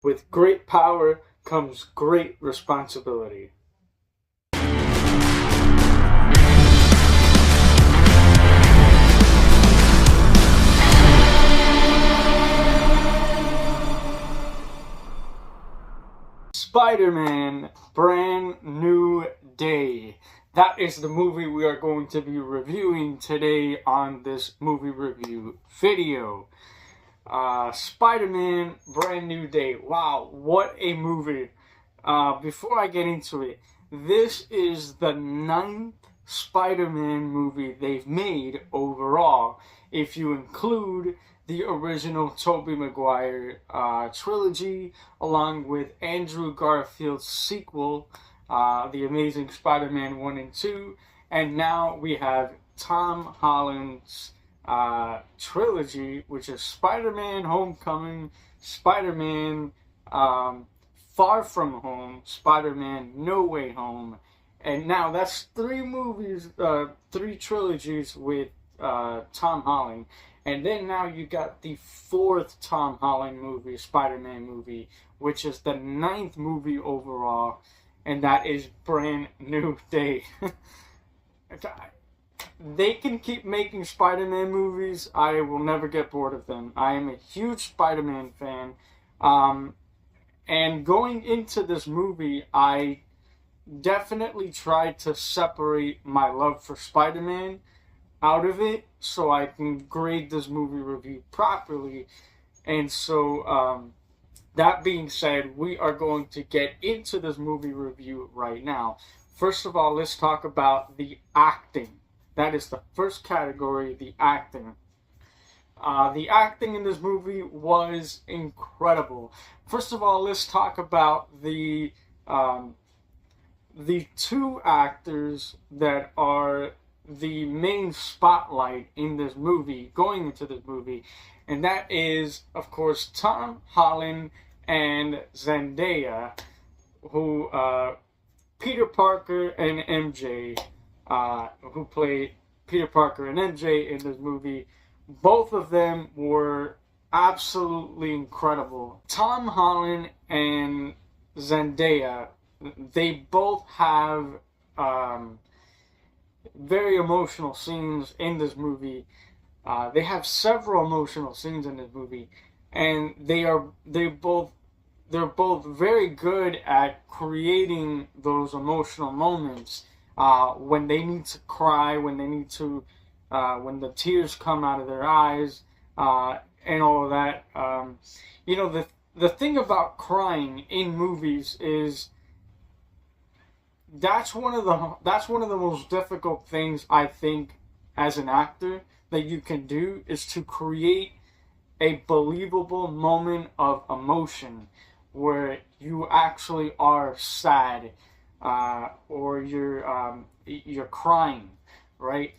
With great power comes great responsibility. Spider-Man Brand New Day. That is the movie we are going to be reviewing today on this movie review video. Spider-Man Brand New Day. Wow, what a movie. Before I get into it, this is the ninth Spider-Man movie they've made overall. If you include the original Tobey Maguire trilogy, along with Andrew Garfield's sequel, The Amazing Spider-Man 1 and 2, and now we have Tom Holland's trilogy, which is Spider-Man Homecoming, Spider-Man Far From Home, Spider-Man No Way Home, and now that's three movies, three trilogies with Tom Holland. And then now you got the fourth Tom Holland movie, Spider-Man movie, which is the ninth movie overall, and that is Brand New Day. They can keep making Spider-Man movies. I will never get bored of them. I am a huge Spider-Man fan. And going into this movie, I definitely tried to separate my love for Spider-Man out of it so I can grade this movie review properly. And so, that being said, we are going to get into this movie review right now. First of all, let's talk about the acting. That is the first category, the acting. The acting in this movie was incredible. First of all, let's talk about the two actors that are the main spotlight in this movie, going into this movie, and that is, of course, Tom Holland and Zendaya, who Peter Parker and MJ, who played Peter Parker and MJ in this movie. Both of them were absolutely incredible. Tom Holland and Zendaya, they both have very emotional scenes in this movie. They have several emotional scenes in this movie, and they're both very good at creating those emotional moments. When they need to cry, when they need to, when the tears come out of their eyes, and all of that. The thing about crying in movies is that's one of the most difficult things, I think, as an actor, that you can do, is to create a believable moment of emotion where you actually are sad, or you're crying, right?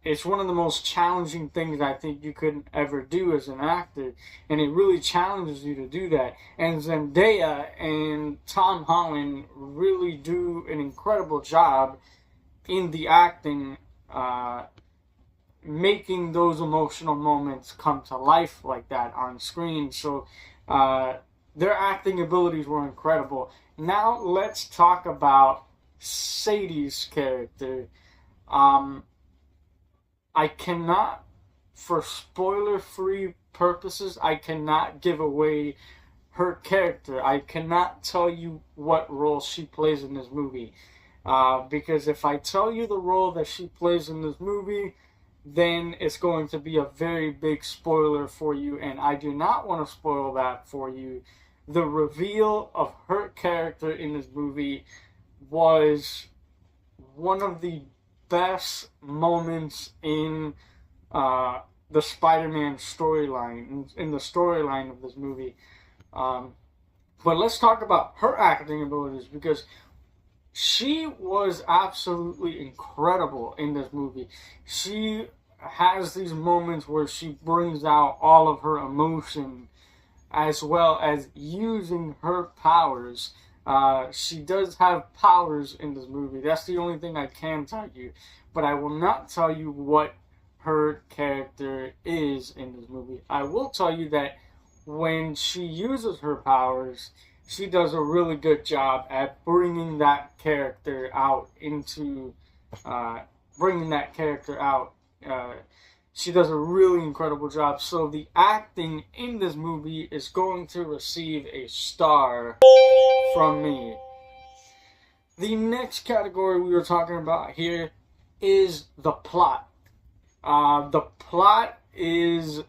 It's one of the most challenging things I think you could ever do as an actor, and it really challenges you to do that. And Zendaya and Tom Holland really do an incredible job in the acting, making those emotional moments come to life like that on screen. So their acting abilities were incredible. Now let's talk about Sadie's character. I cannot, for spoiler-free purposes, I cannot give away her character. I cannot tell you what role she plays in this movie. Because if I tell you the role that she plays in this movie, then it's going to be a very big spoiler for you, and I do not want to spoil that for you. The reveal of her character in this movie was one of the best moments in the Spider-Man storyline, in the storyline of this movie. But let's talk about her acting abilities, because she was absolutely incredible in this movie. She has these moments where she brings out all of her emotion, as well as using her powers. She does have powers in this movie. That's the only thing I can tell you. But I will not tell you what her character is in this movie. I will tell you that when she uses her powers, she does a really good job at bringing that character out into, uh, bringing that character out. Uh, she does a really incredible job. So the acting in this movie is going to receive a star from me. The next category we were talking about here is the plot. The plot is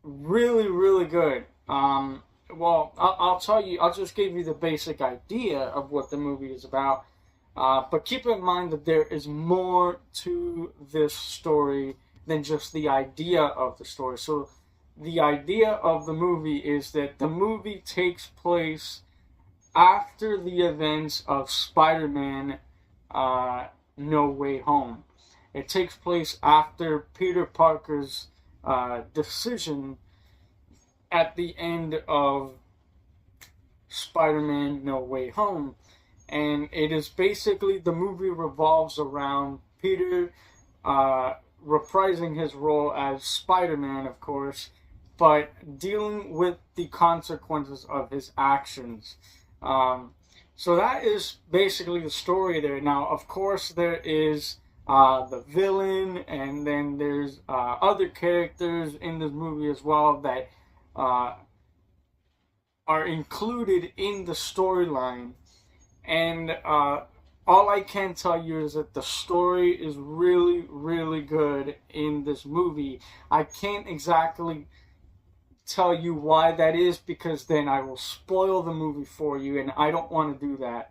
really, really good. I'll tell you, I'll just give you the basic idea of what the movie is about. But keep in mind that there is more to this story than just the idea of the story. So, the idea of the movie is that the movie takes place after the events of Spider-Man No Way Home. It takes place after Peter Parker's decision at the end of Spider-Man No Way Home. And it is basically, the movie revolves around Peter reprising his role as Spider-Man, of course, but dealing with the consequences of his actions. So that is basically the story there. Now, of course, there is the villain, and then there's other characters in this movie as well that are included in the storyline. And all I can tell you is that the story is really, really good in this movie. I can't exactly tell you why that is, because then I will spoil the movie for you, and I don't want to do that.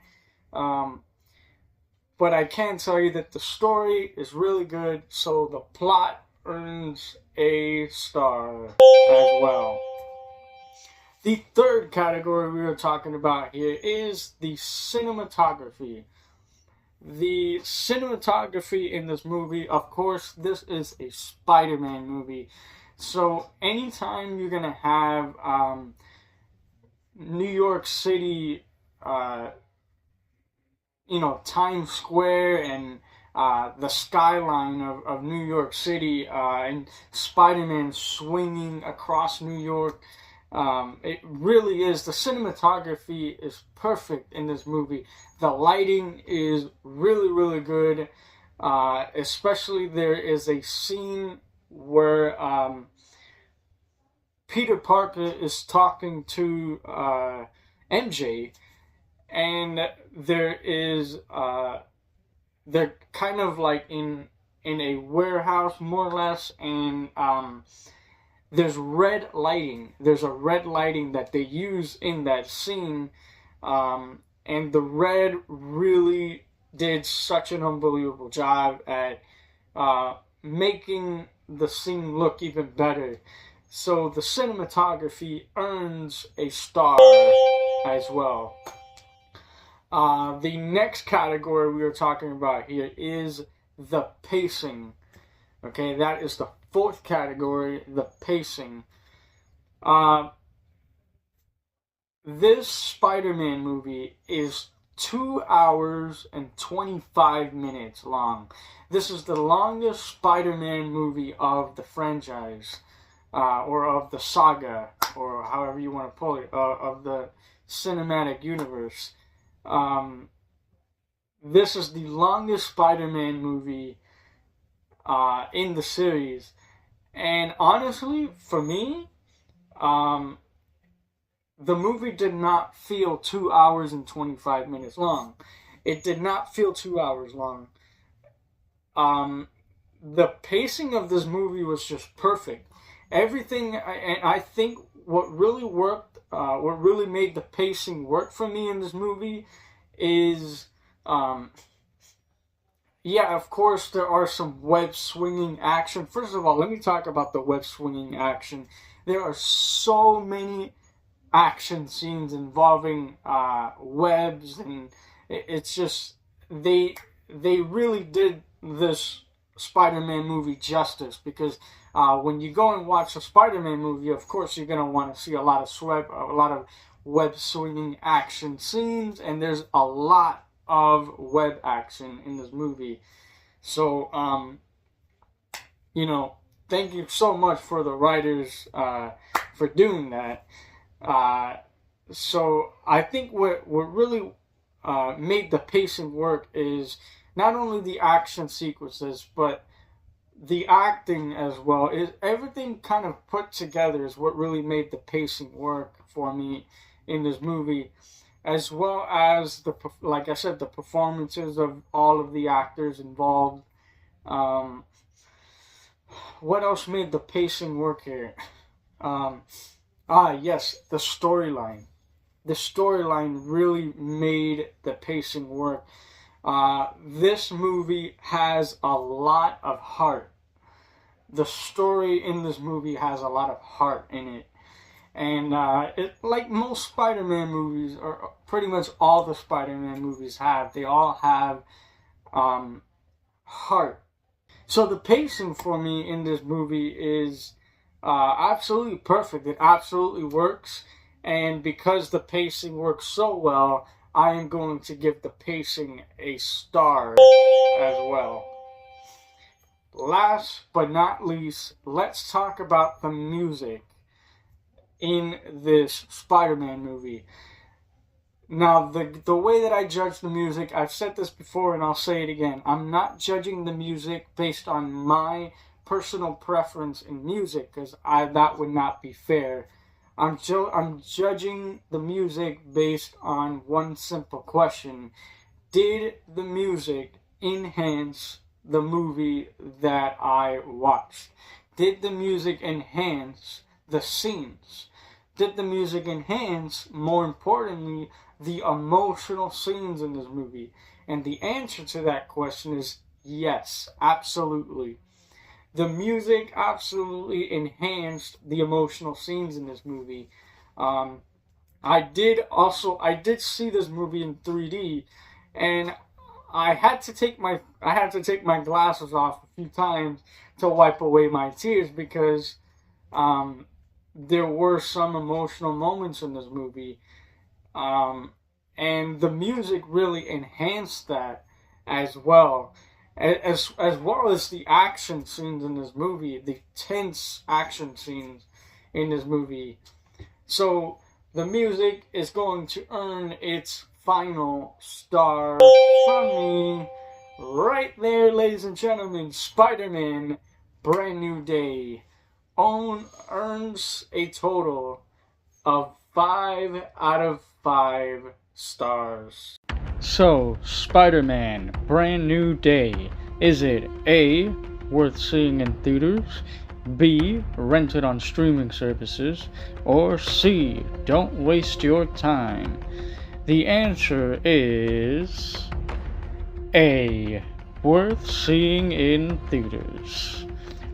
But I can tell you that the story is really good, so the plot earns a star as well. The third category we were talking about here is the cinematography. The cinematography in this movie, of course, this is a Spider-Man movie. So anytime you're going to have New York City, Times Square and the skyline of New York City, and Spider-Man swinging across New York, it really is. The cinematography is perfect in this movie. The lighting is really, really good. Especially there is a scene where Peter Parker is talking to MJ, and there is they're kind of like in a warehouse, more or less, and there's red lighting. There's a red lighting that they use in that scene, and the red really did such an unbelievable job at making the scene look even better. So the cinematography earns a star as well. The next category we are talking about here is the pacing. Okay, that is the fourth category, the pacing. This Spider-Man movie is 2 hours and 25 minutes long. This is the longest Spider-Man movie of the franchise, or of the saga, or however you want to pull it, of the cinematic universe. This is the longest Spider-Man movie in the series. And honestly, for me, the movie did not feel 2 hours and 25 minutes long. It did not feel 2 hours long. The pacing of this movie was just perfect. Everything, and I think what really worked, what really made the pacing work for me in this movie is, yeah, of course, there are some web swinging action. First of all, let me talk about the web swinging action. There are so many action scenes involving webs, and it's just they really did this Spider-Man movie justice, because when you go and watch a Spider-Man movie, of course you're gonna want to see a lot of web swinging action scenes, and there's a lot of web action in this movie. So thank you so much for the writers for doing that. So I think what really made the pacing work is not only the action sequences, but the acting as well. Is everything kind of put together is what really made the pacing work for me in this movie, as well as like I said, the performances of all of the actors involved. Um, what else made the pacing work here? Um, yes, the storyline. The storyline really made the pacing work. This movie has a lot of heart. The story in this movie has a lot of heart in it. And like most Spider-Man movies, or pretty much all the Spider-Man movies have, they all have heart. So the pacing for me in this movie is absolutely perfect. It absolutely works. And because the pacing works so well, I am going to give the pacing a star as well. Last but not least, let's talk about the music in this Spider-Man movie. Now, the way that I judge the music, I've said this before and I'll say it again. I'm not judging the music based on my personal preference in music, because that would not be fair. I'm judging the music based on one simple question. Did the music enhance the movie that I watched? Did the music enhance the scenes? Did the music enhance, more importantly, the emotional scenes in this movie? And the answer to that question is yes, absolutely. The music absolutely enhanced the emotional scenes in this movie. I did see this movie in 3D, and I had to take my glasses off a few times to wipe away my tears, because there were some emotional moments in this movie, and the music really enhanced that as well. As well as the action scenes in this movie, the tense action scenes in this movie. So the music is going to earn its final star from me right there, ladies and gentlemen. Spider-Man Brand New Day earns a total of 5 out of 5 stars. So, Spider-Man Brand New Day. Is it A, worth seeing in theaters, B, rented on streaming services, or C, don't waste your time? The answer is A, worth seeing in theaters.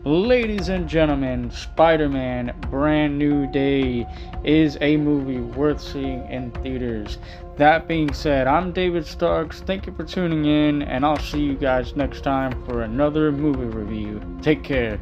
Ladies and gentlemen, Spider-Man Brand New Day is a movie worth seeing in theaters. That being said, I'm David Starks. Thank you for tuning in, and I'll see you guys next time for another movie review. Take care.